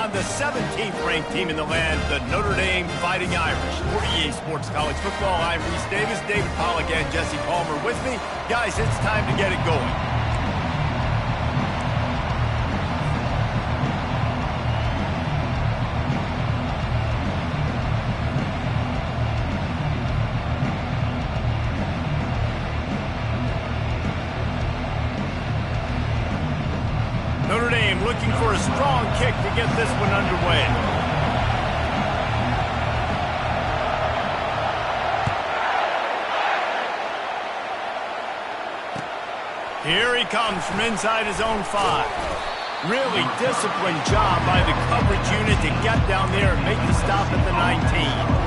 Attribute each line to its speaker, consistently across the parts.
Speaker 1: on the 17th ranked team in the land, the Notre Dame Fighting Irish. For EA Sports College Football, I'm Reese Davis, David Pollack, and Jesse Palmer with me. Guys, it's time to get it going. Notre Dame looking for a strong kick to get this one underway. Here he comes from inside his own 5. Really disciplined job by the coverage unit to get down there and make the stop at the 19.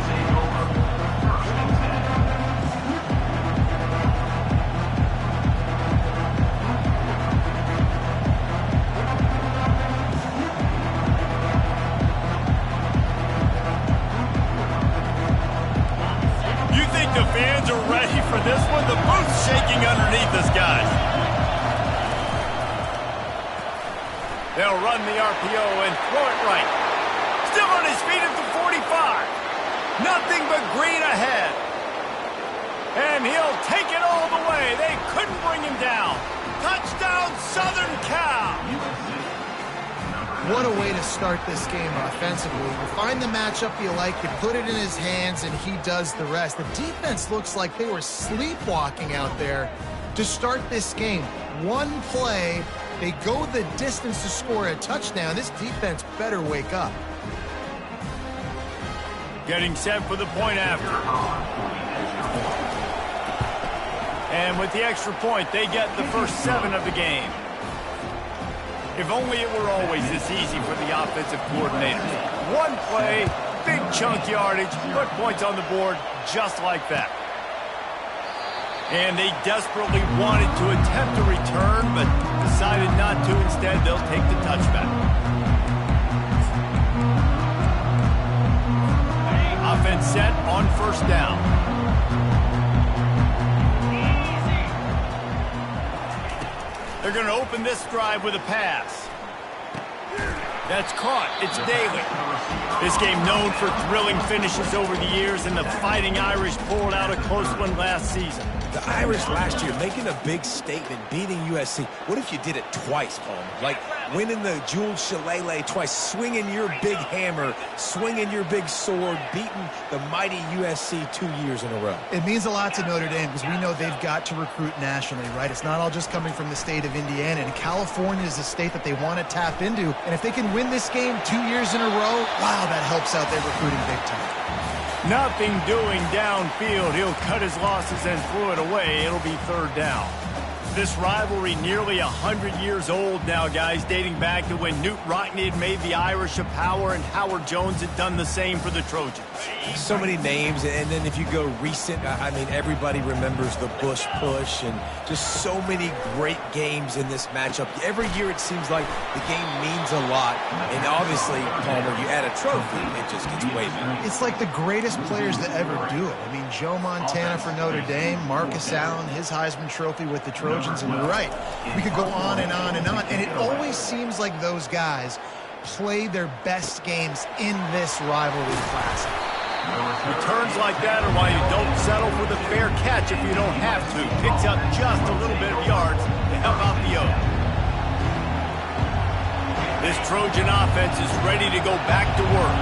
Speaker 1: Ready for this one? The booth's shaking underneath us, guys. They'll run the RPO and throw it right. Still on his feet at the 45. Nothing but green ahead. And he'll take it all the way. They couldn't bring him down. Touchdown, Southern Cal.
Speaker 2: What a way to start this game offensively. You find the matchup you like, you put it in his hands, and he does the rest. The defense looks like they were sleepwalking out there to start this game. One play, they go the distance to score a touchdown. This defense better wake up.
Speaker 1: Getting set for the point after. And with the extra point, they get the first 7 of the game. If only it were always this easy for the offensive coordinators. One play, big chunk yardage, put points on the board just like that. And they desperately wanted to attempt a return, but decided not to. Instead, they'll take the touchback. Offense set on first down. They're going to open this drive with a pass. That's caught. It's Daly. This game known for thrilling finishes over the years, and the Fighting Irish pulled out a close one last season.
Speaker 3: The Irish last year making a big statement, beating USC. What if you did it twice, Palmer? Like winning the Jules Shillelagh twice, swinging your big hammer, swinging your big sword, beating the mighty USC 2 years in a row.
Speaker 2: It means a lot to Notre Dame because we know they've got to recruit nationally, right? It's not all just coming from the state of Indiana. And California is a state that they want to tap into. And if they can win this game 2 years in a row, wow, that helps out their recruiting big time.
Speaker 1: Nothing doing downfield. He'll cut his losses and throw it away. It'll be third down. This rivalry nearly 100 years old now, guys, dating back to when Knute Rockne had made the Irish a power and Howard Jones had done the same for the Trojans.
Speaker 3: So many names, and then if you go recent, I mean, everybody remembers the Bush push and just so many great games in this matchup. Every year it seems like the game means a lot, and obviously, Palmer, you add a trophy, it just gets way better.
Speaker 2: It's like the greatest players to ever do it. I mean, Joe Montana for Notre Dame, Marcus Allen, his Heisman Trophy with the Trojans. And you're right, we could go on and on and on. And it always seems like those guys play their best games in this rivalry classic.
Speaker 1: Returns like that are why you don't settle for the fair catch if you don't have to. Picks up just a little bit of yards to help out the oath. This Trojan offense is ready to go back to work.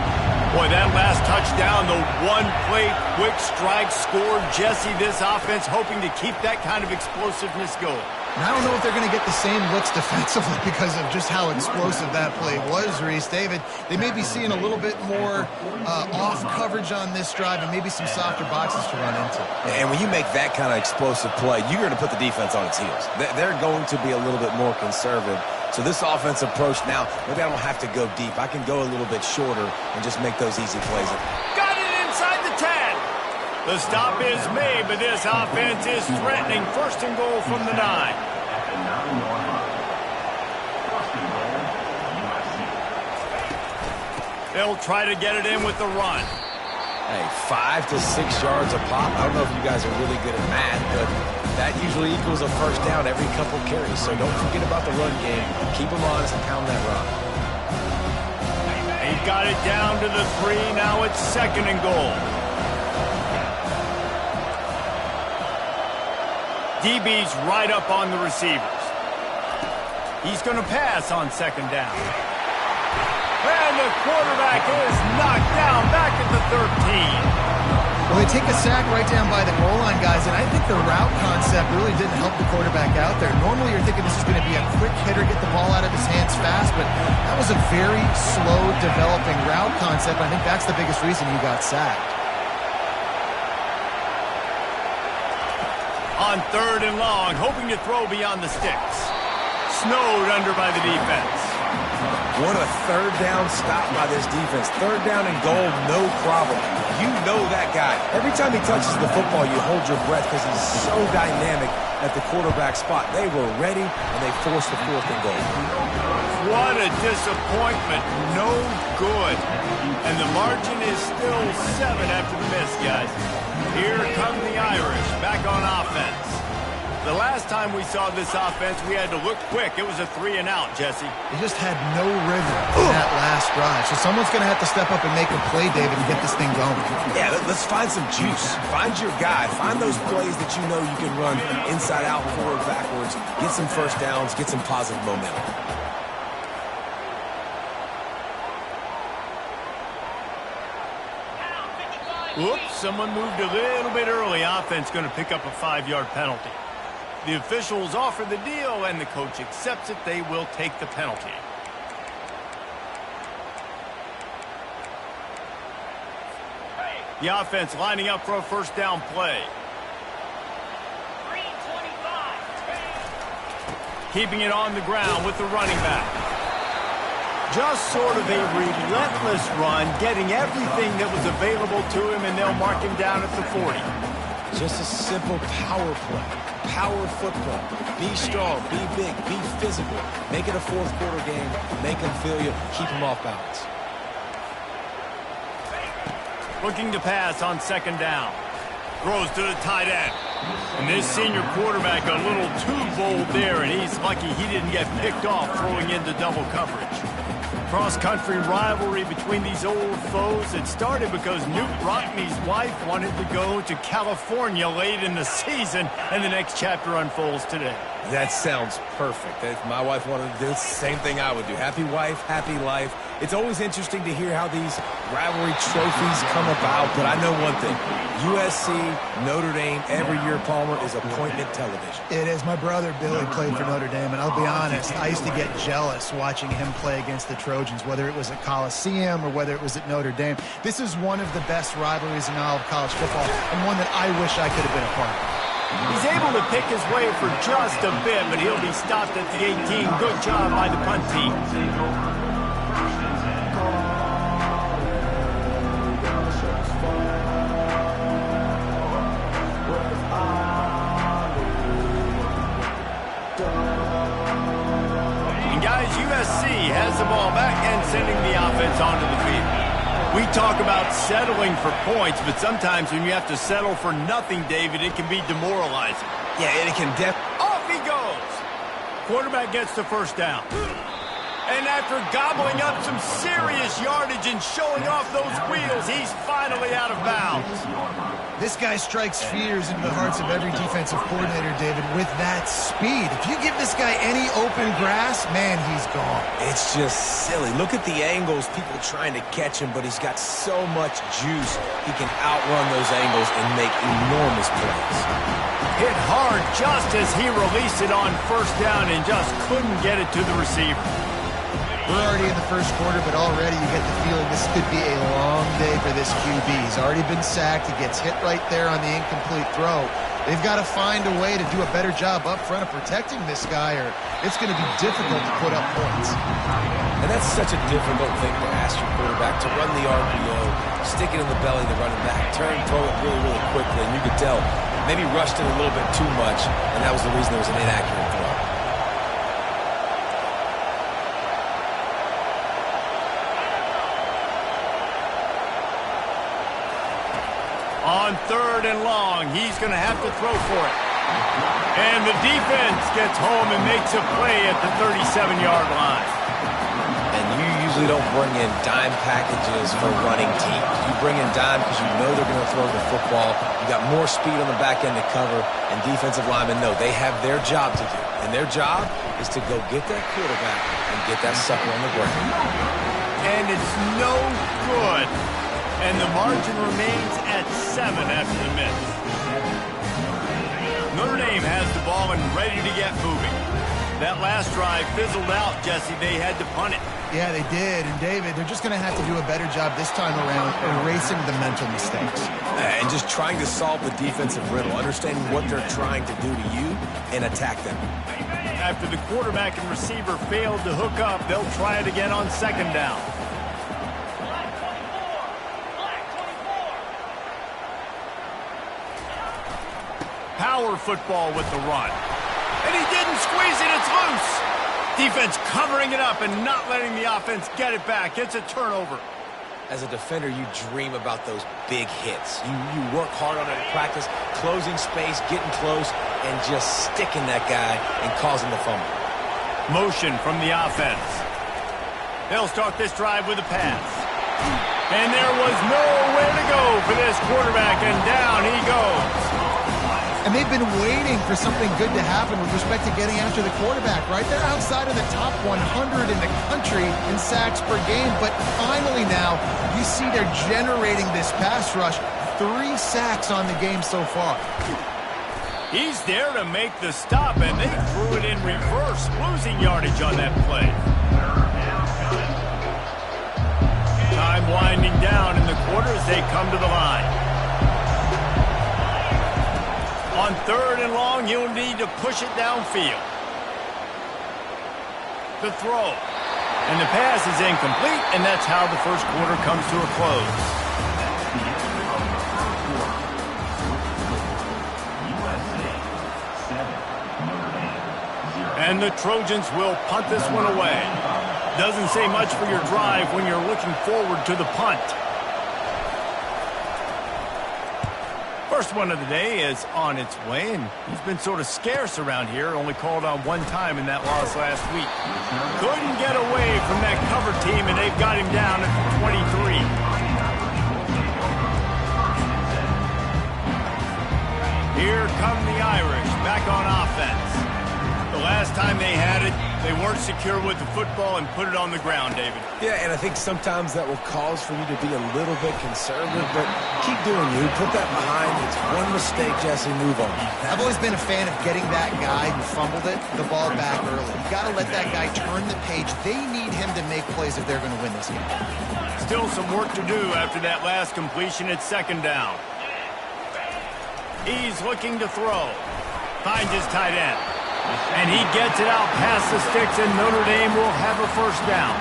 Speaker 1: Boy, that last touchdown, the one-play quick strike scored. Jesse, this offense hoping to keep that kind of explosiveness going.
Speaker 2: And I don't know if they're going to get the same looks defensively because of just how explosive that play was, Reese. David, they may be seeing a little bit more off coverage on this drive and maybe some softer boxes to run into.
Speaker 3: And when you make that kind of explosive play, you're going to put the defense on its heels. They're going to be a little bit more conservative. So this offense approach now, maybe I don't have to go deep. I can go a little bit shorter and just make those easy plays.
Speaker 1: Got it inside the 10. The stop is made, but this offense is threatening. First and goal from the 9. They'll try to get it in with the run.
Speaker 3: Hey, 5 to 6 yards a pop. I don't know if you guys are really good at math, but that usually equals a first down every couple carries. So don't forget about the run game. Keep them honest and pound that rock.
Speaker 1: They've got it down to the 3. Now it's 2nd and goal. DB's right up on the receivers. He's going to pass on 2nd down. And the quarterback is knocked down back at the 13.
Speaker 2: Well, they take a sack right down by the goal line, guys, and I think the route concept really didn't help the quarterback out there. Normally, you're thinking this is going to be a quick hitter, get the ball out of his hands fast, but that was a very slow developing route concept. I think that's the biggest reason he got sacked.
Speaker 1: On 3rd and long, hoping to throw beyond the sticks. Snowed under by the defense.
Speaker 3: What a 3rd down stop by this defense. 3rd down and goal, no problem. You know that guy. Every time he touches the football, you hold your breath because he's so dynamic at the quarterback spot. They were ready, and they forced the 4th and goal.
Speaker 1: What a disappointment. No good. And the margin is still 7 after the miss, guys. Here come the Irish back on offense. The last time we saw this offense, we had to look quick. It was a 3 and out, Jesse.
Speaker 2: They just had no rhythm in that last drive. So someone's going to have to step up and make a play, David, and get this thing going.
Speaker 3: Yeah, let's find some juice. Find your guy. Find those plays that you know you can run inside out, forward, backwards. Get some first downs. Get some positive momentum.
Speaker 1: Whoops, someone moved a little bit early. Offense going to pick up a 5-yard penalty. The officials offer the deal, and the coach accepts it. They will take the penalty. The offense lining up for a 1st down play. Keeping it on the ground with the running back. Just sort of a relentless run, getting everything that was available to him, and they'll mark him down at the 40.
Speaker 3: Just a simple power play. Power football. Be strong, be big, be physical. Make it a 4th quarter game. Make them feel you. Keep them off balance.
Speaker 1: Looking to pass on 2nd down. Throws to the tight end. And this senior quarterback a little too bold there, and he's lucky he didn't get picked off throwing into double coverage. Cross-country rivalry between these old foes. It started because Newt Rockney's wife wanted to go to California late in the season, and the next chapter unfolds today.
Speaker 3: That sounds perfect. If my wife wanted to do the same thing I would do. Happy wife, happy life. It's always interesting to hear how these rivalry trophies come about, but I know one thing. USC, Notre Dame, every year, Palmer, is appointment television.
Speaker 2: It is. My brother Billy played for Notre Dame, and I'll be honest, I used to get jealous watching him play against the Trojans, whether it was at Coliseum or whether it was at Notre Dame. This is one of the best rivalries in all of college football, and one that I wish I could have been a part of.
Speaker 1: He's able to pick his way for just a bit, but he'll be stopped at the 18. Good job by the punt team. And guys, USC has the ball back and sending the offense onto the field. We talk about settling for points, but sometimes when you have to settle for nothing, David, it can be demoralizing.
Speaker 3: Yeah, and it can
Speaker 1: Off he goes. Quarterback gets the 1st down. And after gobbling up some serious yardage and showing off those wheels, he's finally out of bounds.
Speaker 2: This guy strikes fears into the hearts of every defensive coordinator, David, with that speed. If you give this guy any open grass, man, he's gone.
Speaker 3: It's just silly. Look at the angles, people trying to catch him, but he's got so much juice. He can outrun those angles and make enormous plays.
Speaker 1: Hit hard just as he released it on 1st down and just couldn't get it to the receiver.
Speaker 2: We're already in the 1st quarter, but already you get the feeling this could be a long day for this QB. He's already been sacked. He gets hit right there on the incomplete throw. They've got to find a way to do a better job up front of protecting this guy, or it's going to be difficult to put up points.
Speaker 3: And that's such a difficult thing to ask your quarterback, to run the RPO, stick it in the belly of the running back, turn and throw it really, really quickly. And you could tell maybe rushed it a little bit too much, and that was the reason there was an inaccurate throw.
Speaker 1: On 3rd and long, he's going to have to throw for it. And the defense gets home and makes a play at the 37-yard line.
Speaker 3: And you use usually don't bring in dime packages for running teams. You bring in dime because you know they're going to throw the football. You got more speed on the back end to cover, and defensive linemen know they have their job to do. And their job is to go get that quarterback and get that sucker on the ground.
Speaker 1: And it's no good. And the margin remains at 7 after the miss. Notre Dame has the ball and ready to get moving. That last drive fizzled out, Jesse. They had to punt it.
Speaker 2: Yeah, they did. And, David, they're just going to have to do a better job this time around erasing the mental mistakes.
Speaker 3: And just trying to solve the defensive riddle, understanding what they're trying to do to you and attack them.
Speaker 1: After the quarterback and receiver failed to hook up, they'll try it again on second down. Power football with the run. And he didn't squeeze it, it's loose. Defense covering it up and not letting the offense get it back. It's a turnover.
Speaker 3: As a defender, you dream about those big hits. You work hard on it in practice, closing space, getting close, and just sticking that guy and causing the fumble.
Speaker 1: Motion from the offense. They'll start this drive with a pass. And there was nowhere to go for this quarterback, and down he goes.
Speaker 2: And they've been waiting for something good to happen with respect to getting after the quarterback, right? They're outside of the top 100 in the country in sacks per game, but finally now you see they're generating this pass rush. 3 sacks on the game so far.
Speaker 1: He's there to make the stop, and they threw it in reverse, losing yardage on that play. Time winding down in the quarter as they come to the line. On third and long, you'll need to push it downfield. The throw. And the pass is incomplete, and that's how the first quarter comes to a close. And the Trojans will punt this one away. Doesn't say much for your drive when you're looking forward to the punt. First one of the day is on its way, and he's been sort of scarce around here, only called on 1 time in that loss last week. Couldn't get away from that cover team, and they've got him down at the 23. Here come the Irish, back on offense. The last time they had it, they weren't secure with the football and put it on the ground, David.
Speaker 3: Yeah, and I think sometimes that will cause for you to be a little bit conservative, but keep doing you. Put that behind. It's one mistake, Jesse. Move on.
Speaker 2: I've always been a fan of getting that guy who fumbled it, the ball back early. You got to let that guy turn the page. They need him to make plays if they're going to win this game.
Speaker 1: Still some work to do after that last completion at second down. He's looking to throw. Finds his tight end. And he gets it out past the sticks, and Notre Dame will have a first down.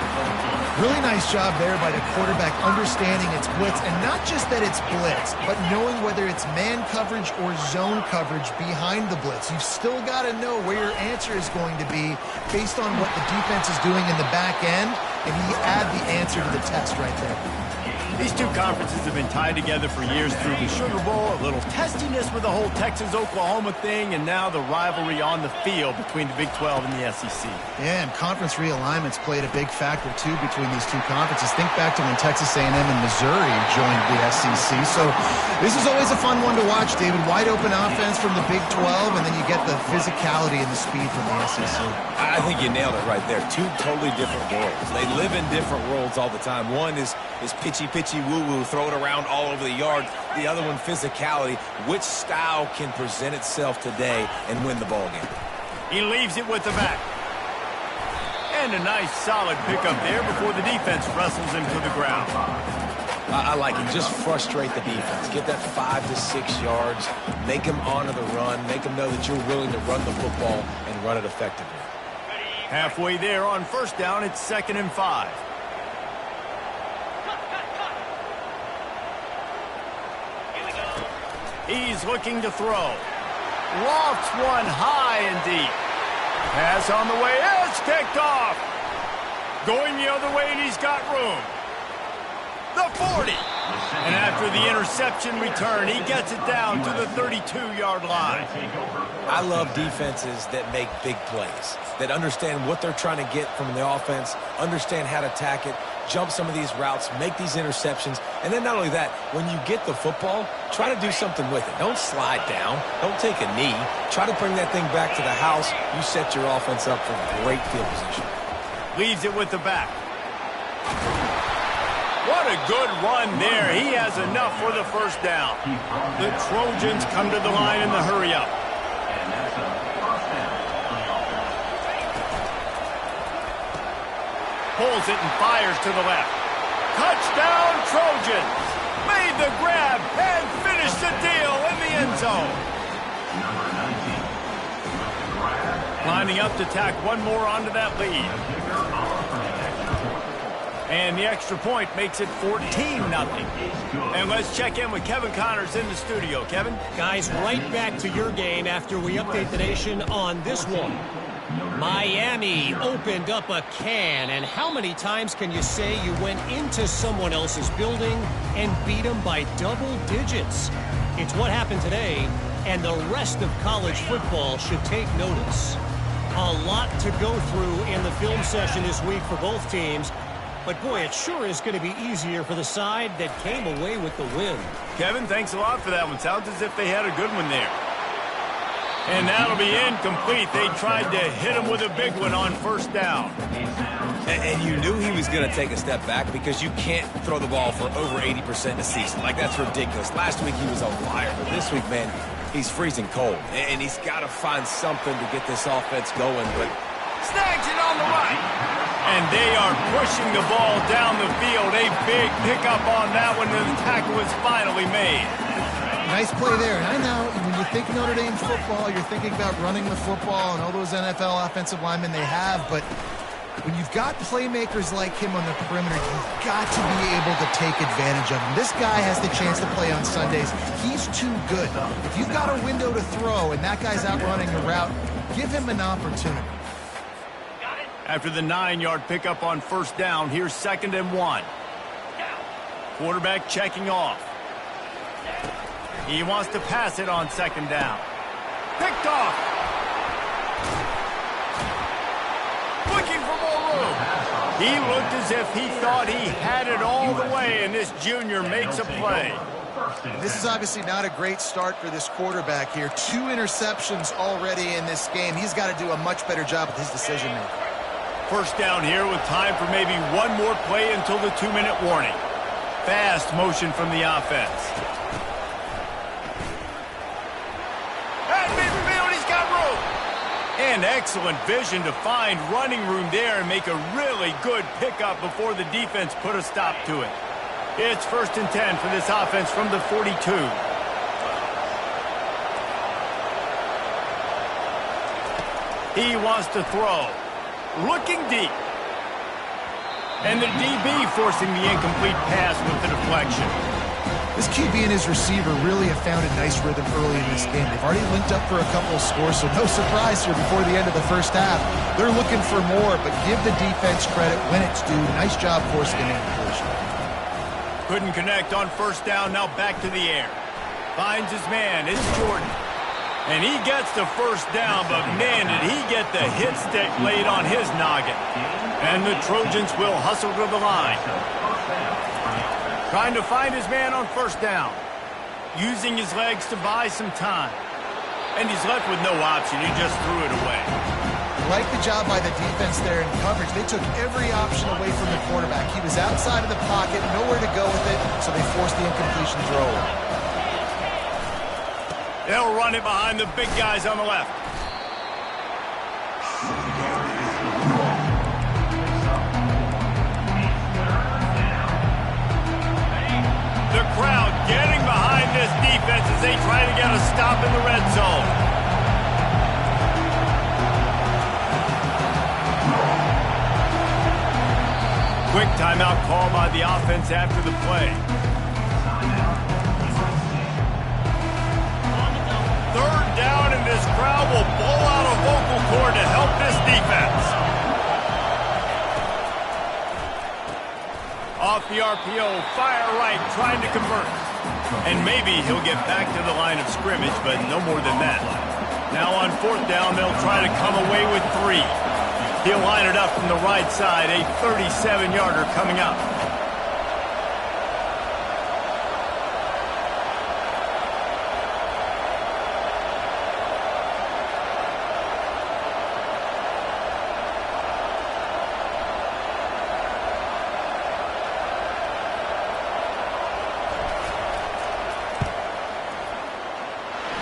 Speaker 2: Really nice job there by the quarterback understanding it's blitz, and not just that it's blitz, but knowing whether it's man coverage or zone coverage behind the blitz. You've still got to know where your answer is going to be based on what the defense is doing in the back end, and you add the answer to the test right there.
Speaker 1: These two conferences have been tied together for years through the Sugar Bowl, a little testiness with the whole Texas-Oklahoma thing, and now the rivalry on the field between the Big 12 and the SEC.
Speaker 2: Yeah, and conference realignments played a big factor, too, between these two conferences. Think back to when Texas A&M and Missouri joined the SEC. So this is always a fun one to watch, David. Wide-open offense from the Big 12, and then you get the physicality and the speed from the SEC.
Speaker 3: I think you nailed it right there. 2 totally different worlds. They live in different worlds all the time. One is pitchy woo-woo, throw it around all over the yard. The other one, physicality. Which style can present itself today and win the ball game?
Speaker 1: He leaves it with the back. And a nice solid pickup there before the defense wrestles him to the ground.
Speaker 3: I like it. Just frustrate the defense. Get that 5 to 6 yards. Make them honor the run. Make them know that you're willing to run the football and run it effectively.
Speaker 1: Halfway there on first down, it's 2nd and 5. He's looking to throw. Lofts one high and deep. Pass on the way. It's picked off. Going the other way, and he's got room. the 40. And after the interception return, he gets it down to the 32-yard line.
Speaker 3: I love defenses that make big plays, that understand what they're trying to get from the offense, understand how to attack it, jump some of these routes, make these interceptions, and then not only that, when you get the football, try to do something with it. Don't slide down. Don't take a knee. Try to bring that thing back to the house. You set your offense up for great field position.
Speaker 1: Leaves it with the back. What a good run there. He has enough for the first down. The Trojans come to the line in the hurry-up. Pulls it and fires to the left. Touchdown, Trojans! Made the grab and finished the deal in the end zone. Lining up to tack one more onto that lead. And the extra point makes it 14-0. And let's check in with Kevin Connors in the studio. Kevin?
Speaker 4: Guys, right back to your game after we update the nation on this one. Miami opened up a can, and how many times can you say you went into someone else's building and beat them by double digits? It's what happened today, and the rest of college football should take notice. A lot to go through in the film session this week for both teams, but boy, it sure is going to be easier for the side that came away with the win.
Speaker 1: Kevin, thanks a lot for that one. Sounds as if they had a good one there. And that'll be incomplete. They tried to hit him with a big one on first down.
Speaker 3: And you knew he was going to take a step back because you can't throw the ball for over 80% a season. Like, that's ridiculous. Last week he was on fire, but this week, man, he's freezing cold. And he's got to find something to get this offense going, but
Speaker 1: snags it on the right. And they are pushing the ball down the field. A big pickup on that one, and the tackle was finally made.
Speaker 2: Nice play there. And I know when you think Notre Dame football, you're thinking about running the football and all those NFL offensive linemen they have, but when you've got playmakers like him on the perimeter, you've got to be able to take advantage of him. This guy has the chance to play on Sundays. He's too good. If you've got a window to throw and that guy's out running a route, give him an opportunity.
Speaker 1: After the 9-yard pickup on first down, here's 2nd and 1. Quarterback checking off. He wants to pass it on 2nd down. Picked off. Looking for more room. He looked as if he thought he had it all the way, and this junior makes a play.
Speaker 2: This is obviously not a great start for this quarterback here. 2 interceptions already in this game. He's got to do a much better job with his decision-making.
Speaker 1: First down here with time for maybe one more play until the 2-minute warning. Fast motion from the offense. At midfield, he's got room. And excellent vision to find running room there and make a really good pickup before the defense put a stop to it. It's 1st and 10 for this offense from the 42. He wants to throw. Looking deep. And the DB forcing the incomplete pass with the deflection.
Speaker 2: This QB and his receiver really have found a nice rhythm early in this game. They've already linked up for a couple of scores, so no surprise here before the end of the first half. They're looking for more, but give the defense credit when it's due. Nice job forcing an incompletion.
Speaker 1: Couldn't connect on first down, now back to the air. Finds his man, it's Jordan. And he gets the first down, but man, did he get the hit stick laid on his noggin. And the Trojans will hustle to the line. Trying to find his man on first down. Using his legs to buy some time. And he's left with no option. He just threw it away.
Speaker 2: Like the job by the defense there in coverage. They took every option away from the quarterback. He was outside of the pocket, nowhere to go with it, so they forced the incompletion throw away.
Speaker 1: They'll run it behind the big guys on the left. The crowd getting behind this defense as they try to get a stop in the red zone. Quick timeout call by the offense after the play. 3rd down, and this crowd will blow out a vocal cord to help this defense. Off the RPO, fire right, trying to convert. And maybe he'll get back to the line of scrimmage, but no more than that. Now on 4th down, they'll try to come away with 3. He'll line it up from the right side, a 37-yarder coming up.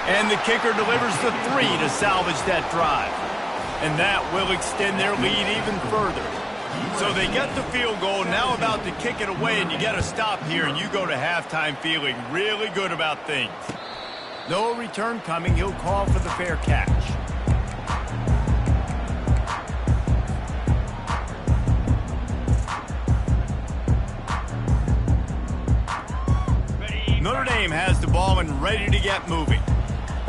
Speaker 1: And the kicker delivers the 3 to salvage that drive. And that will extend their lead even further. So they get the field goal, now about to kick it away, and you get a stop here, and you go to halftime feeling really good about things. No return coming. He'll call for the fair catch. Notre Dame has the ball and ready to get moving.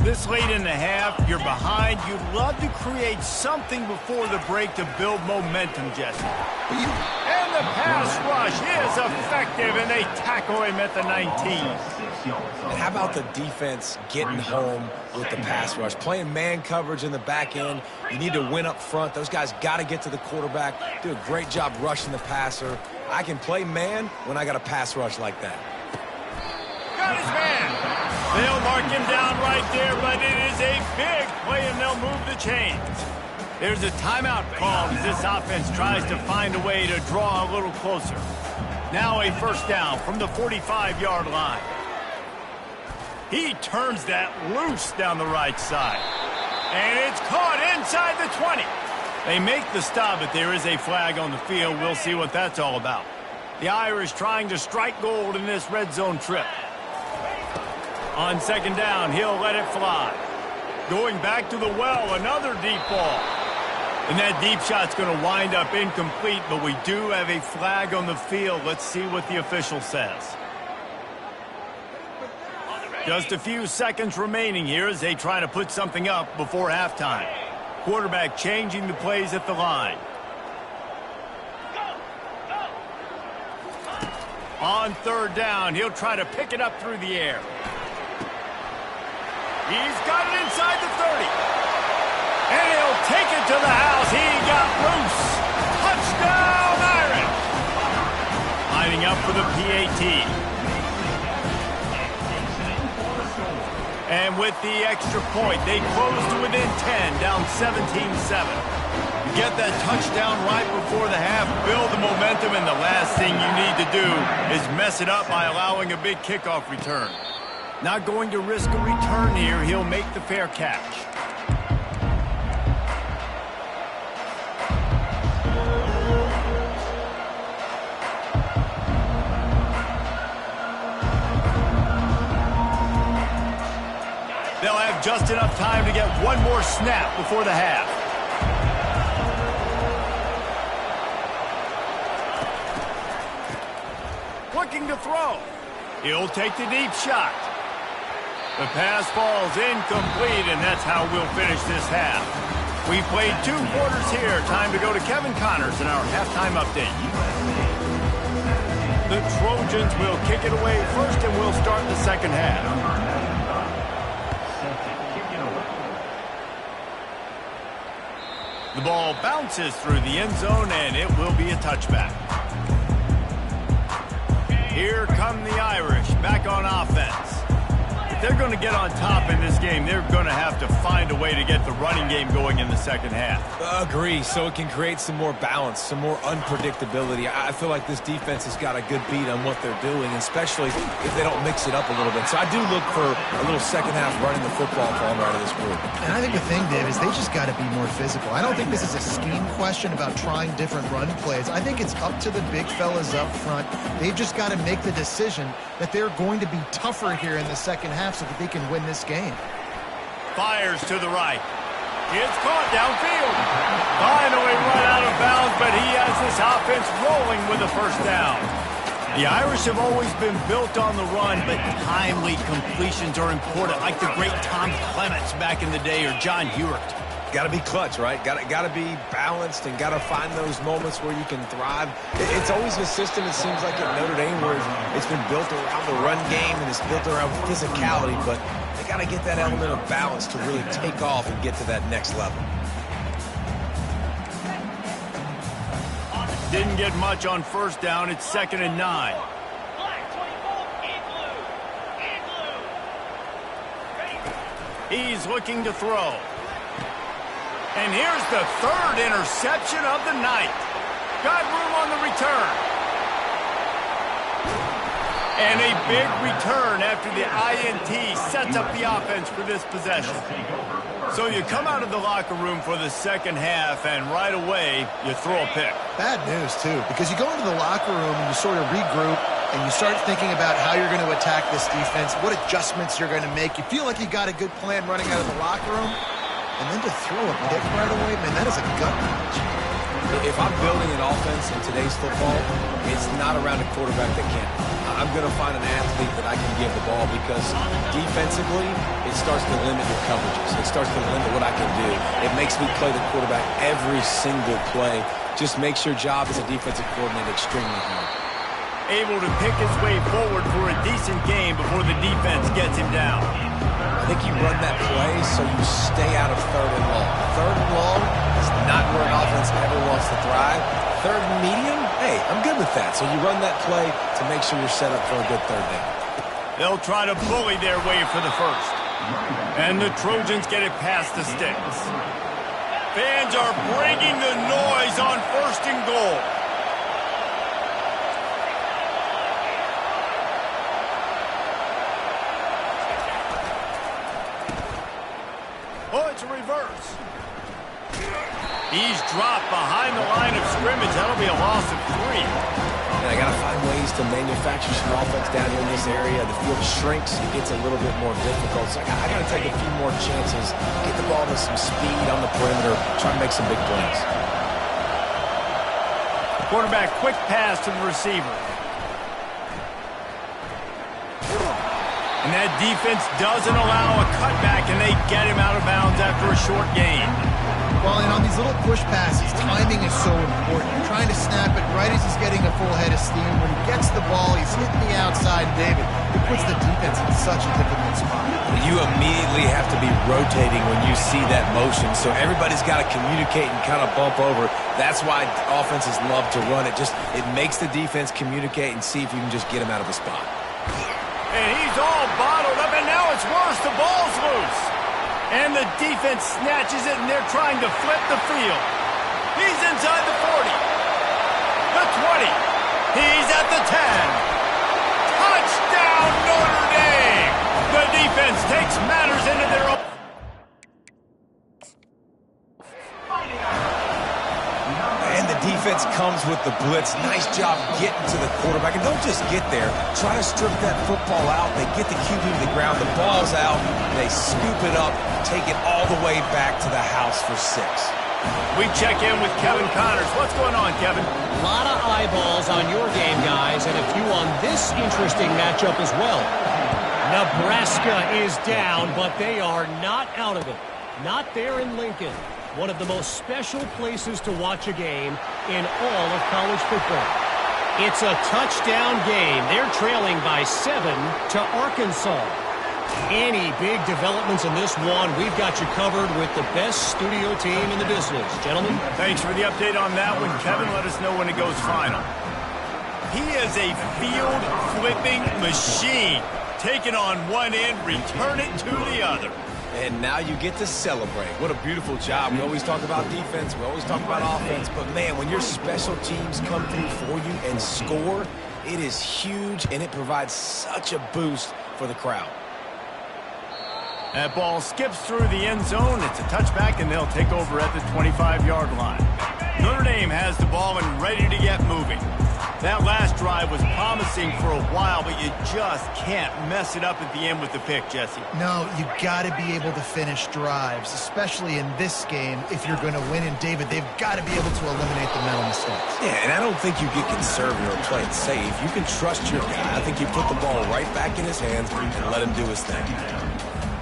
Speaker 1: This late in the half, you're behind. You'd love to create something before the break to build momentum, Jesse. And the pass rush is effective, and they tackle him at the 19.
Speaker 3: And how about the defense getting home with the pass rush? Playing man coverage in the back end. You need to win up front. Those guys got to get to the quarterback. Do a great job rushing the passer. I can play man when I got a pass rush like that.
Speaker 1: Got his man. They'll mark him down right there, but it is a big play, and they'll move the chains. There's a timeout called as this offense tries to find a way to draw a little closer. Now a 1st down from the 45-yard line. He turns that loose down the right side. And it's caught inside the 20. They make the stop, but there is a flag on the field. We'll see what that's all about. The Irish trying to strike gold in this red zone trip. On 2nd down, he'll let it fly. Going back to the well, another deep ball. And that deep shot's going to wind up incomplete, but we do have a flag on the field. Let's see what the official says. Just a few seconds remaining here as they try to put something up before halftime. Quarterback changing the plays at the line. On 3rd down, he'll try to pick it up through the air. He's got it inside the 30. And he'll take it to the house. He got loose. Touchdown, Irish. Lining up for the PAT. And with the extra point, they close to within 10, down 17-7. Get that touchdown right before the half, build the momentum, and the last thing you need to do is mess it up by allowing a big kickoff return. Not going to risk a return here. He'll make the fair catch. They'll have just enough time to get one more snap before the half. Looking to throw. He'll take the deep shot. The pass falls incomplete, and that's how we'll finish this half. We played 2 quarters here. Time to go to Kevin Connors in our halftime update. The Trojans will kick it away first, and we'll start the 2nd half. The ball bounces through the end zone, and it will be a touchback. Here come the Irish back on offense. If they're going to get on top in this game, they're going to have to find a way to get the running game going in the 2nd half.
Speaker 3: Agree, so it can create some more balance, some more unpredictability. I feel like this defense has got a good beat on what they're doing, especially if they don't mix it up a little bit. So I do look for a little 2nd half running the football falling out of this group.
Speaker 2: And I think the thing, Dave, is they just got to be more physical. I don't think this is a scheme question about trying different run plays. I think it's up to the big fellas up front. They've just got to make the decision that they're going to be tougher here in the 2nd half so that they can win this game.
Speaker 1: Fires to the right. It's caught downfield. Finally run out of bounds, but he has this offense rolling with a 1st down. The Irish have always been built on the run, but timely completions are important, like the great Tom Clements back in the day or John Hewitt.
Speaker 3: Got to be clutch, right? Got to be balanced and got to find those moments where you can thrive. It's always a system, it seems like, at Notre Dame where it's been built around the run game and it's built around physicality, but they got to get that element of balance to really take off and get to that next level.
Speaker 1: Didn't get much on first down. It's 2nd and 9. He's looking to throw. And here's the 3rd interception of the night. Got room on the return. And a big return after the INT sets up the offense for this possession. So you come out of the locker room for the second half, and right away, you throw a pick.
Speaker 2: Bad news, too, because you go into the locker room and you sort of regroup, and you start thinking about how you're going to attack this defense, what adjustments you're going to make. You feel like you got a good plan running out of the locker room, and then to throw a pick right away, man, that is a gut punch.
Speaker 3: If I'm building an offense in today's football, it's not around a quarterback that can't. I'm going to find an athlete that I can give the ball because defensively, it starts to limit your coverages. It starts to limit what I can do. It makes me play the quarterback every single play. Just makes your job as a defensive coordinator extremely hard.
Speaker 1: Able to pick his way forward for a decent game before the defense gets him down.
Speaker 3: I think you run that play so you stay out of 3rd and long. 3rd and long is not where an offense ever wants to thrive. 3rd and medium, hey, I'm good with that. So you run that play to make sure you're set up for a good 3rd down.
Speaker 1: They'll try to bully their way for the 1st. And the Trojans get it past the sticks. Fans are bringing the noise on 1st and goal. Oh, it's a reverse. He's dropped behind the line of scrimmage. That'll be a loss of 3.
Speaker 3: And I got to find ways to manufacture some offense down here in this area. The field shrinks. It gets a little bit more difficult. So I got to take a few more chances, get the ball to some speed on the perimeter, try to make some big plays.
Speaker 1: Quarterback, quick pass to the receiver. And that defense doesn't allow a cutback, and they get him out of bounds after a short gain.
Speaker 2: Well, and on these little push passes, timing is so important. You're trying to snap it right as he's getting a full head of steam. When he gets the ball, he's hitting the outside, David. It puts the defense in such a difficult spot.
Speaker 3: You immediately have to be rotating when you see that motion, so everybody's got to communicate and kind of bump over. That's why offenses love to run it. It makes the defense communicate and see if you can just get him out of a spot.
Speaker 1: And he's all bottled up, and now it's worse. The ball's loose. And the defense snatches it, and they're trying to flip the field. He's inside the 40. The 20. He's at the 10. Touchdown, Notre Dame! The defense takes matters into their own.
Speaker 3: And the defense comes with the blitz. Nice job getting to the quarterback. And don't just get there. Try to strip that football out. They get the QB to the ground. The ball's out. They scoop it up, take it all the way back to the house for 6.
Speaker 1: We check in with Kevin Connors. What's going on, Kevin?
Speaker 4: A lot of eyeballs on your game, guys, and a few on this interesting matchup as well. Nebraska is down, but they are not out of it. Not there in Lincoln. One of the most special places to watch a game in all of college football. It's a touchdown game. They're trailing by 7 to Arkansas. Any big developments in this one, we've got you covered with the best studio team in the business. Gentlemen.
Speaker 1: Thanks for the update on that one, Kevin. Let us know when it goes final. He is a field-flipping machine. Take it on one end, return it to the other.
Speaker 3: And now you get to celebrate. What a beautiful job. We always talk about defense. We always talk about offense. But, man, when your special teams come through for you and score, it is huge, and it provides such a boost for the crowd.
Speaker 1: That ball skips through the end zone. It's a touchback, and they'll take over at the 25-yard line. Notre Dame has the ball and ready to get moving. That last drive was promising for a while, but you just can't mess it up at the end with the pick, Jesse.
Speaker 2: No, you got to be able to finish drives, especially in this game. If you're going to win, and David, they've got to be able to eliminate the mental mistakes.
Speaker 3: Yeah, and I don't think you get conservative or play it safe. You can trust your guy. I think you put the ball right back in his hands and let him do his thing.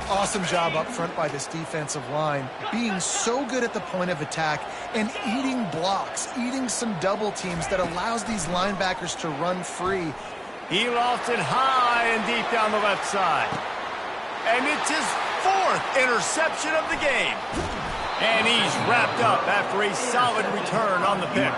Speaker 2: Awesome job up front by this defensive line, being so good at the point of attack and eating blocks, eating some double teams that allows these linebackers to run free.
Speaker 1: He lofts it high and deep down the left side. And it's his 4th interception of the game. And he's wrapped up after a solid return on the pick.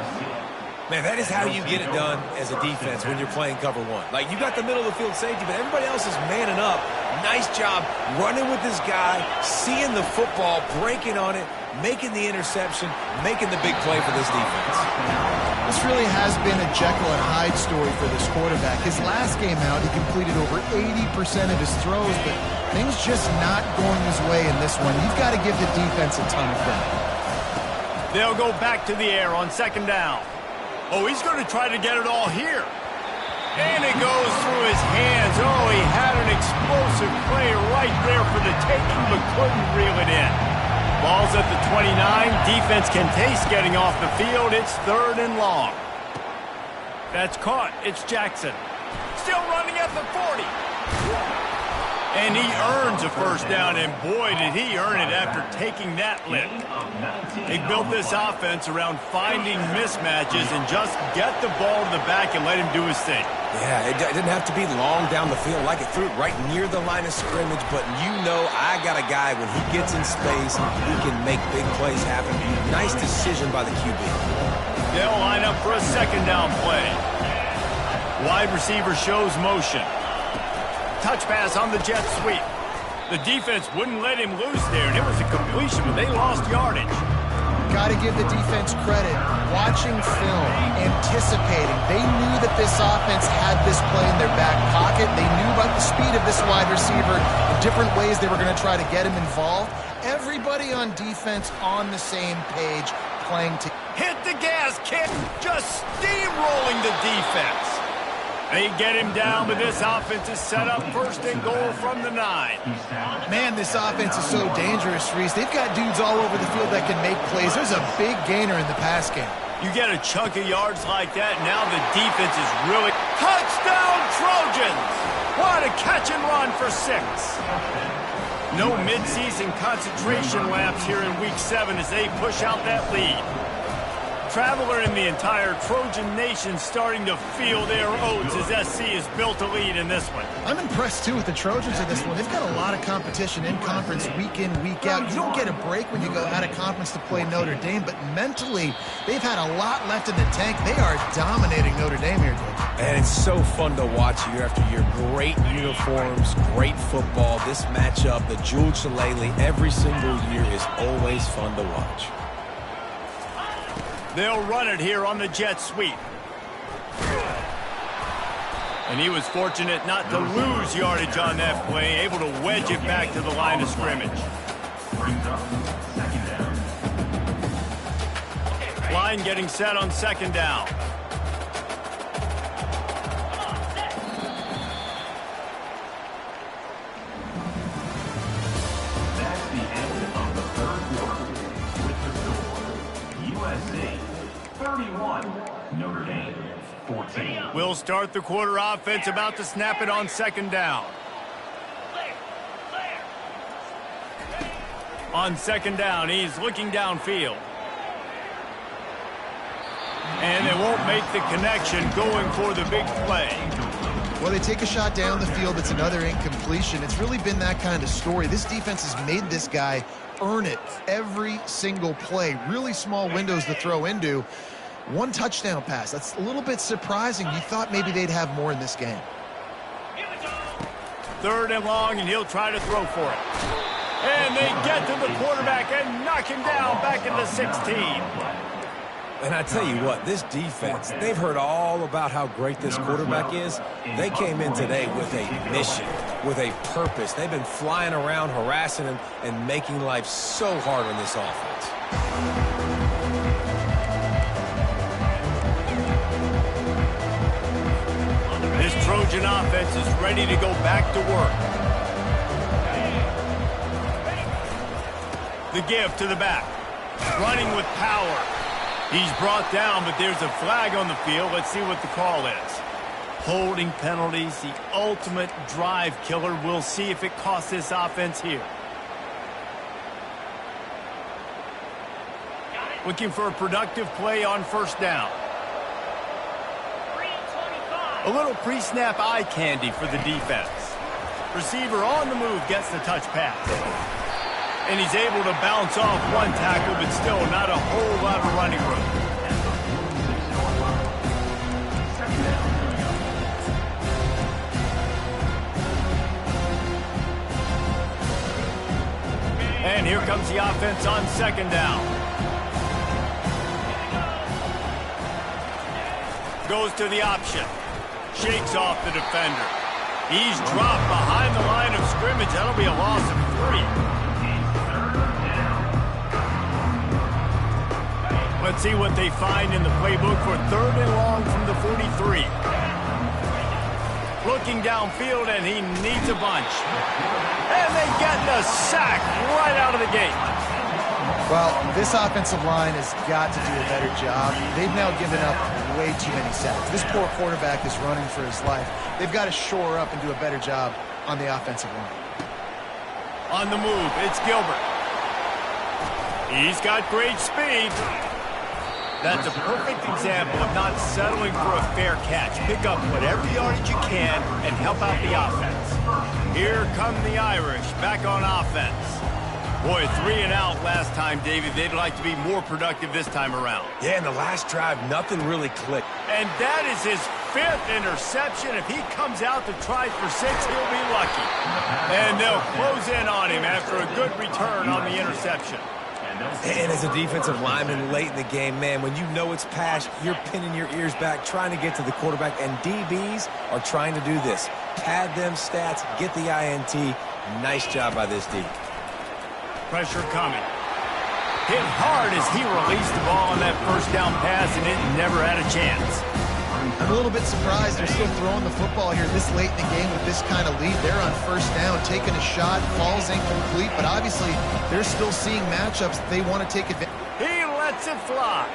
Speaker 3: Man, that is how you get it done as a defense when you're playing cover one. Like, you got the middle of the field safety, but everybody else is manning up. Nice job running with this guy, seeing the football, breaking on it, making the interception, making the big play for this defense.
Speaker 2: This really has been a Jekyll and Hyde story for this quarterback. His last game out, he completed over 80% of his throws, but things just not going his way in this one. You've got to give the defense a ton of credit.
Speaker 1: They'll go back to the air on 2nd down. Oh, he's going to try to get it all here. And it goes through his hands. Oh, he had an explosive play right there for the taking, but couldn't reel it in. Ball's at the 29. Defense can taste getting off the field. It's 3rd and long. That's caught. It's Jackson. Still running at the 40. And he earns a 1st down, and boy, did he earn it after taking that lick. They built this offense around finding mismatches and just get the ball to the back and let him do his thing.
Speaker 3: Yeah, it didn't have to be long down the field. Like, it threw it right near the line of scrimmage, but you know I got a guy, when he gets in space, he can make big plays happen. Nice decision by the QB.
Speaker 1: They'll line up for a 2nd down play. Wide receiver shows motion. Touch pass on the jet sweep. The defense wouldn't let him loose there, and it was a completion, but they lost yardage.
Speaker 2: Got to give the defense credit. Watching film, anticipating. They knew that this offense had this play in their back pocket. They knew about the speed of this wide receiver, the different ways they were going to try to get him involved. Everybody on defense on the same page, playing to
Speaker 1: hit the gas, kid. Just steamrolling the defense. They get him down, but this offense is set up 1st and goal from the 9.
Speaker 2: Man, this offense is so dangerous, Reese. They've got dudes all over the field that can make plays. There's a big gainer in the pass game.
Speaker 1: You get a chunk of yards like that, now the defense is really... Touchdown, Trojans! What a catch and run for 6. No midseason concentration laps here in Week 7 as they push out that lead. Traveler and the entire Trojan Nation starting to feel their oats as SC is built a lead in this one.
Speaker 2: I'm impressed, too, with the Trojans in this one. They've got a lot of competition in conference week in, week out. You don't get a break when you go out of conference to play Notre Dame, but mentally, they've had a lot left in the tank. They are dominating Notre Dame here, Dave.
Speaker 3: And it's so fun to watch year after year. Great uniforms, great football. This matchup, the Jewel Shillelagh, every single year is always fun to watch.
Speaker 1: They'll run it here on the jet sweep. And he was fortunate not to lose yardage on that play, able to wedge it back to the line of scrimmage. Line getting set on 2nd down.
Speaker 5: That's the end of the 3rd quarter with the score USC 31, Notre Dame 14.
Speaker 1: We'll start the quarter. Offense about to snap it on 2nd down. On 2nd down, he's looking downfield. And they won't make the connection, going for the big play.
Speaker 2: Well, they take a shot down the field. It's another incompletion. It's really been that kind of story. This defense has made this guy earn it every single play. Really small windows to throw into. One touchdown pass. That's a little bit surprising. You thought maybe they'd have more in this game.
Speaker 1: 3rd and long, and he'll try to throw for it. And they get to the quarterback and knock him down back into 16.
Speaker 3: And I tell you what, this defense, they've heard all about how great this quarterback is. They came in today with a mission, with a purpose. They've been flying around, harassing him, and making life so hard on this offense.
Speaker 1: This Trojan offense is ready to go back to work. The give to the back. Running with power. He's brought down, but there's a flag on the field. Let's see what the call is. Holding penalties, the ultimate drive killer. We'll see if it costs this offense here. Looking for a productive play on first down. A little pre-snap eye candy for the defense. Receiver on the move gets the touch pass. And he's able to bounce off one tackle, but still not a whole lot of running room. And here comes the offense on second down. Goes to the option. Shakes off the defender. He's dropped behind the line of scrimmage. That'll be a loss of 3. Let's see what they find in the playbook for third and long from the 43. Looking downfield, and he needs a bunch. And they get the sack right out of the gate.
Speaker 2: Well, this offensive line has got to do a better job. They've now given up way too many sacks. This poor quarterback is running for his life. They've got to shore up and do a better job on the offensive line.
Speaker 1: On the move, it's Gilbert. He's got great speed. That's a perfect example of not settling for a fair catch. Pick up whatever yardage you can and help out the offense. Here come the Irish back on offense. Boy, 3 and out last time, David. They'd like to be more productive this time around.
Speaker 3: Yeah, in the last drive, nothing really clicked.
Speaker 1: And that is his 5th interception. If he comes out to try for 6, he'll be lucky. And they'll close in on him after a good return on the interception.
Speaker 3: And as a defensive lineman late in the game, man, when you know it's pass, you're pinning your ears back, trying to get to the quarterback, and DBs are trying to do this. Pad them stats, get the INT. Nice job by this D.
Speaker 1: Pressure coming. Hit hard as he released the ball on that first down pass, and it never had a chance.
Speaker 2: I'm a little bit surprised they're still throwing the football here this late in the game with this kind of lead. They're on first down, taking a shot, falls incomplete, but obviously they're still seeing matchups that they want to take advantage.
Speaker 1: He lets it fly.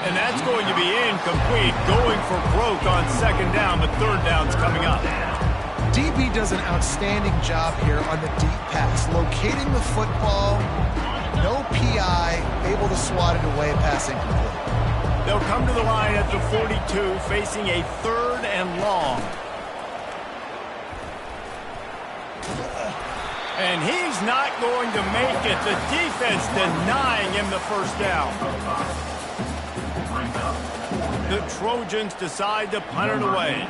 Speaker 1: And that's going to be incomplete, going for broke on second down, but third down's coming up.
Speaker 2: DB does an outstanding job here on the deep pass, locating the football, no PI, able to swat it away, pass incomplete.
Speaker 1: They'll come to the line at the 42, facing a third and long. And he's not going to make it. The defense denying him the first down. The Trojans decide to punt it away.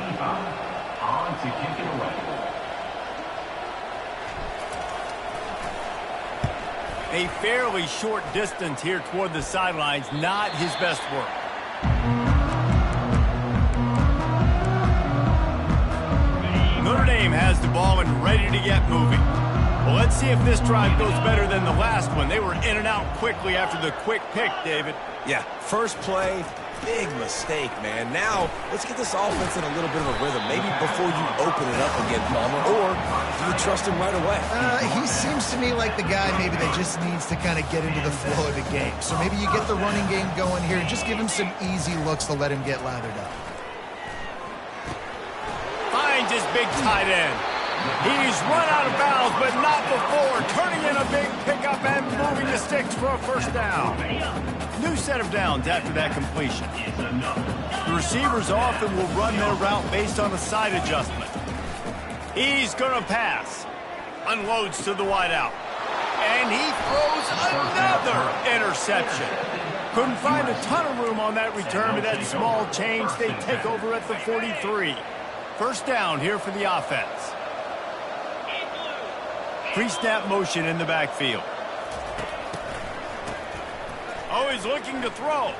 Speaker 5: On to kick it away.
Speaker 1: A fairly short distance here toward the sidelines, not his best work. Notre Dame has the ball and ready to get moving. Well, let's see if this drive goes better than the last one. They were in and out quickly after the quick pick, David.
Speaker 3: Yeah, first play, big mistake, man. Now, let's get this offense in a little bit of a rhythm. Maybe before you open it up again, Palmer, or do you trust him right away?
Speaker 2: He seems to me like the guy maybe that just needs to kind of get into the flow of the game. So maybe you get the running game going here and just give him some easy looks to let him get lathered up.
Speaker 1: Finds his big tight end. He's run out of bounds, but not before. Turning in a big pickup and moving the sticks for a first down. New set of downs after that completion. The receivers often will run their route based on a side adjustment. He's going to pass. Unloads to the wideout. And he throws another interception. Couldn't find a ton of room on that return, but that small change, they take over at the 43. First down here for the offense. Pre-snap motion in the backfield. Oh, he's looking to throw.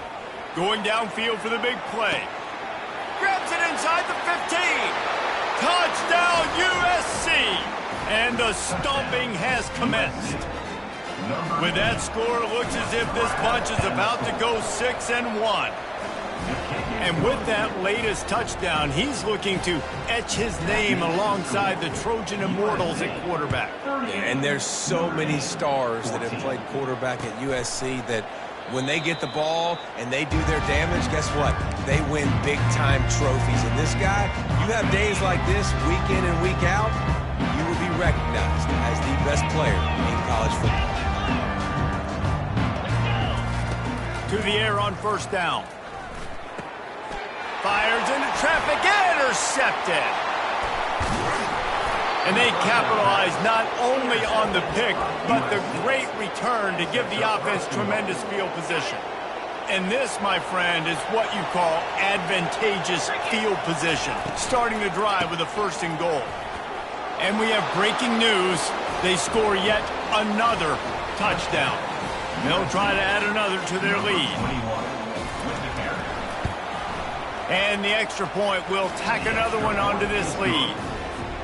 Speaker 1: Going downfield for the big play. Grabs it inside the 15. Touchdown USC. And the stomping has commenced. With that score, it looks as if this bunch is about to go 6-1. And with that latest touchdown, he's looking to etch his name alongside the Trojan Immortals at quarterback.
Speaker 3: Yeah, and there's so many stars that have played quarterback at USC that when they get the ball and they do their damage, guess what? They win big-time trophies. And this guy, you have days like this, week in and week out, you will be recognized as the best player in college football.
Speaker 1: To the air on first down. Fires into traffic, intercepted. And they capitalize not only on the pick, but the great return to give the offense tremendous field position. And this, my friend, is what you call advantageous field position, starting the drive with a first and goal. And we have breaking news. They score yet another touchdown. They'll try to add another to their lead. And the extra point will tack another one onto this lead.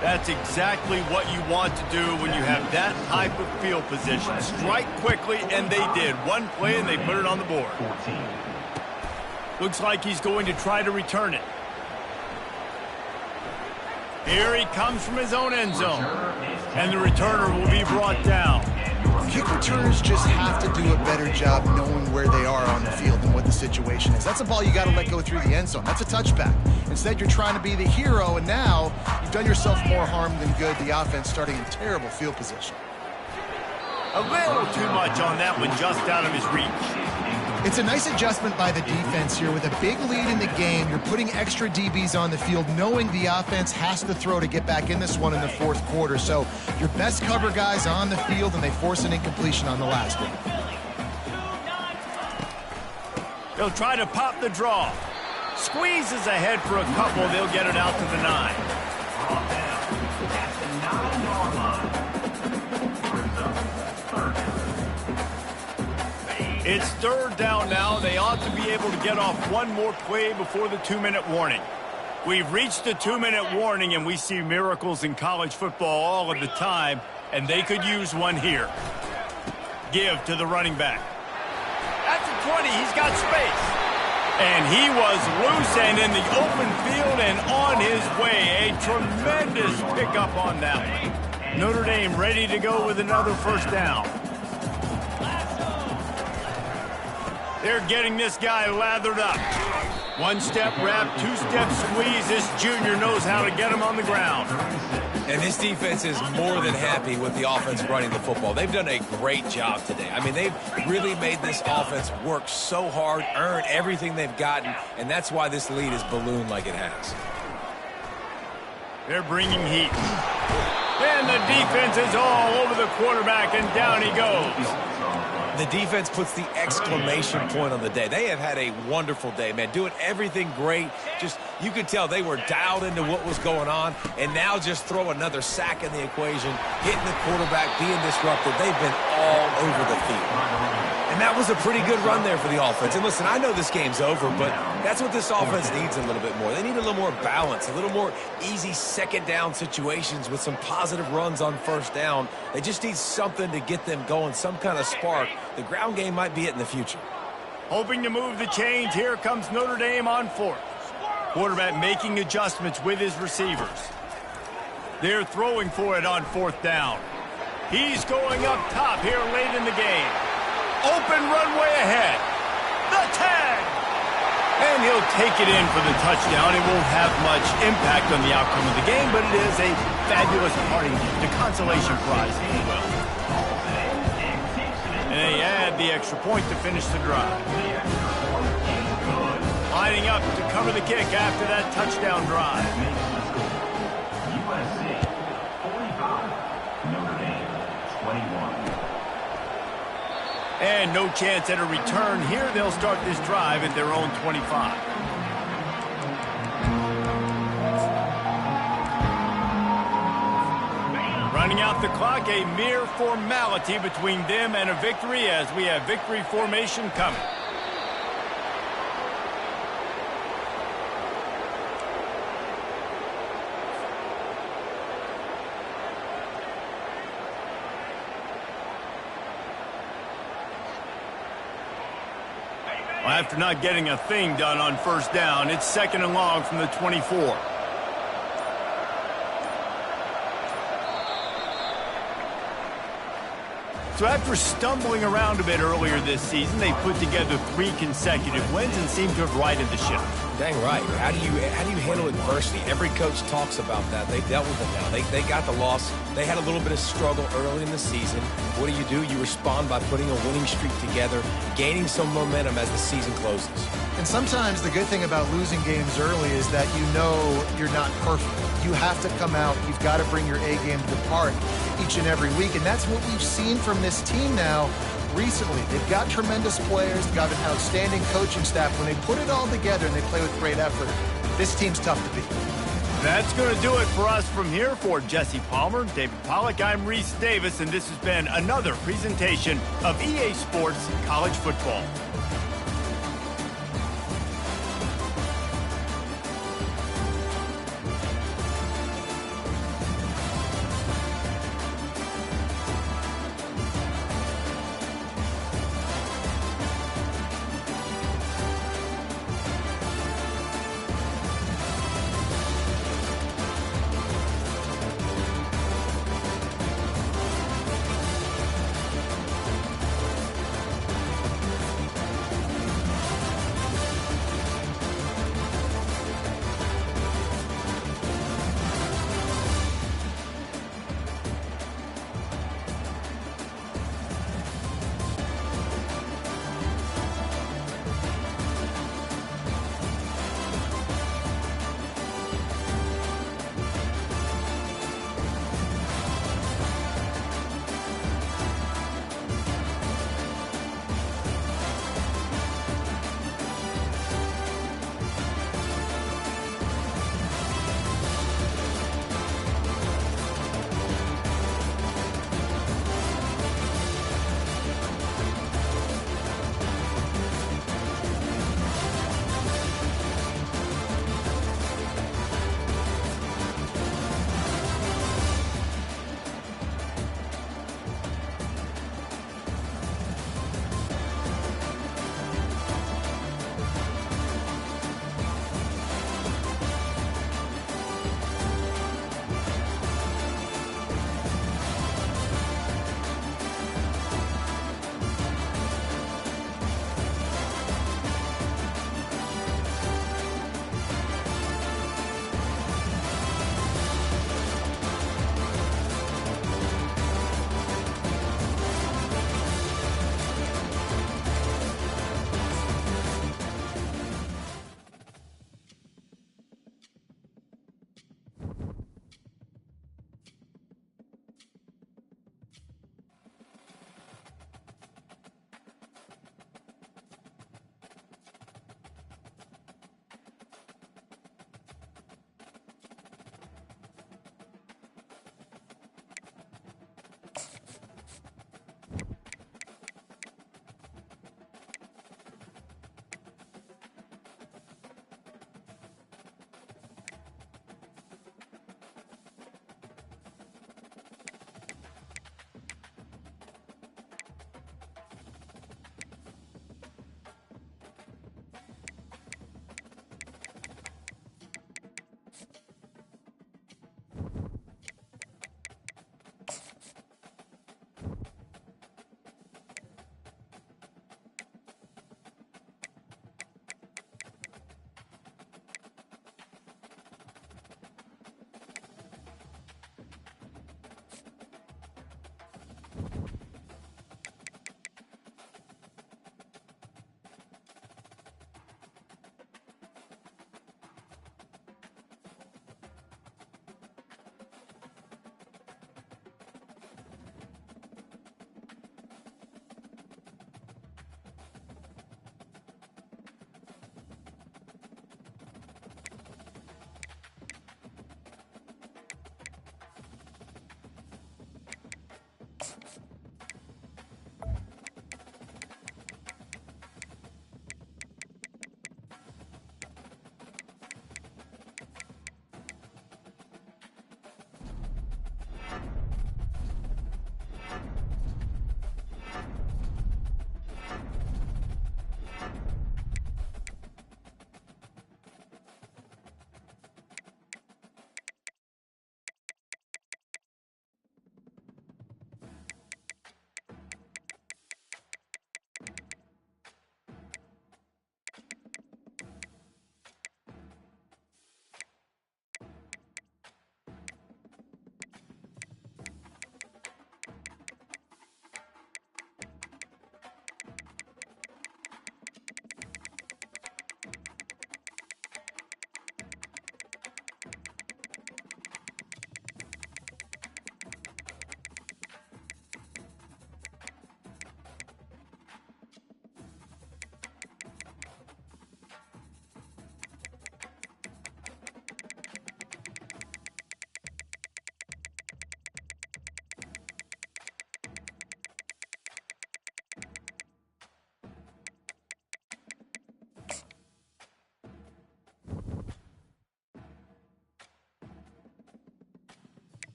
Speaker 1: That's exactly what you want to do when you have that type of field position. Strike quickly, and they did. One play, and they put it on the board. Looks like he's going to try to return it. Here he comes from his own end zone. And the returner will be brought down.
Speaker 2: Kick returners just have to do a better job knowing where they are on the field and what the situation is. That's a ball you got to let go through the end zone. That's a touchback. Instead, you're trying to be the hero, and now you've done yourself more harm than good. The offense starting in terrible field position.
Speaker 1: A little too much on that one, just out of his reach.
Speaker 2: It's a nice adjustment by the defense here. With a big lead in the game, you're putting extra DBs on the field, knowing the offense has to throw to get back in this one in the fourth quarter. So your best cover guys on the field, and they force an incompletion on the last one.
Speaker 1: They'll try to pop the draw. Squeezes ahead for a couple. They'll get it out to the 9. It's third down now. They ought to be able to get off one more play before the 2-minute warning. We've reached the 2-minute warning, and we see miracles in college football all of the time, and they could use one here. Give to the running back. At the 20, he's got space. And he was loose and in the open field and on his way. A tremendous pickup on that one. Notre Dame ready to go with another first down. They're getting this guy lathered up. One-step wrap, two-step squeeze. This junior knows how to get him on the ground.
Speaker 3: And this defense is more than happy with the offense running the football. They've done a great job today. I mean, they've really made this offense work so hard, earn everything they've gotten, and that's why this lead is ballooned like it has.
Speaker 1: They're bringing heat. And the defense is all over the quarterback, and down he goes.
Speaker 3: The defense puts the exclamation point on the day. They have had a wonderful day, man, doing everything great. Just, you could tell they were dialed into what was going on, and now just throw another sack in the equation, hitting the quarterback, being disrupted. They've been all over the field. And that was a pretty good run there for the offense. And listen, I know this game's over, but that's what this offense needs a little bit more. They need a little more balance, a little more easy second down situations with some positive runs on first down. They just need something to get them going, some kind of spark. The ground game might be it in the future.
Speaker 1: Hoping to move the chains. Here comes Notre Dame on fourth. Quarterback making adjustments with his receivers. They're throwing for it on fourth down. He's going up top here late in the game. Open runway ahead. The tag. And he'll take it in for the touchdown. It won't have much impact on the outcome of the game, but it is a fabulous parting gift, a consolation prize, if you will. And they add the extra point to finish the drive. Lining up to cover the kick after that touchdown drive.
Speaker 5: USC 45, Notre Dame 21.
Speaker 1: And no chance at a return here. They'll start this drive at their own 25. Running out the clock, a mere formality between them and a victory as we have victory formation coming. After not getting a thing done on first down, it's second and long from the 24. So after stumbling around a bit earlier this season, they put together 3 consecutive wins and seem to have righted the ship.
Speaker 3: Dang right. How do you handle adversity? Every coach talks about that. They dealt with it now. They got the loss. They had a little bit of struggle early in the season. What do? You respond by putting a winning streak together, gaining some momentum as the season closes.
Speaker 2: And sometimes the good thing about losing games early is that you know you're not perfect. You have to come out. You've got to bring your A game to the park each and every week. And that's what we've seen from this team now recently. They've got tremendous players. They've got an outstanding coaching staff. When they put it all together and they play with great effort, this team's tough to beat.
Speaker 1: That's going to do it for us from here. For Jesse Palmer, David Pollack, I'm Reese Davis, and this has been another presentation of EA Sports College Football.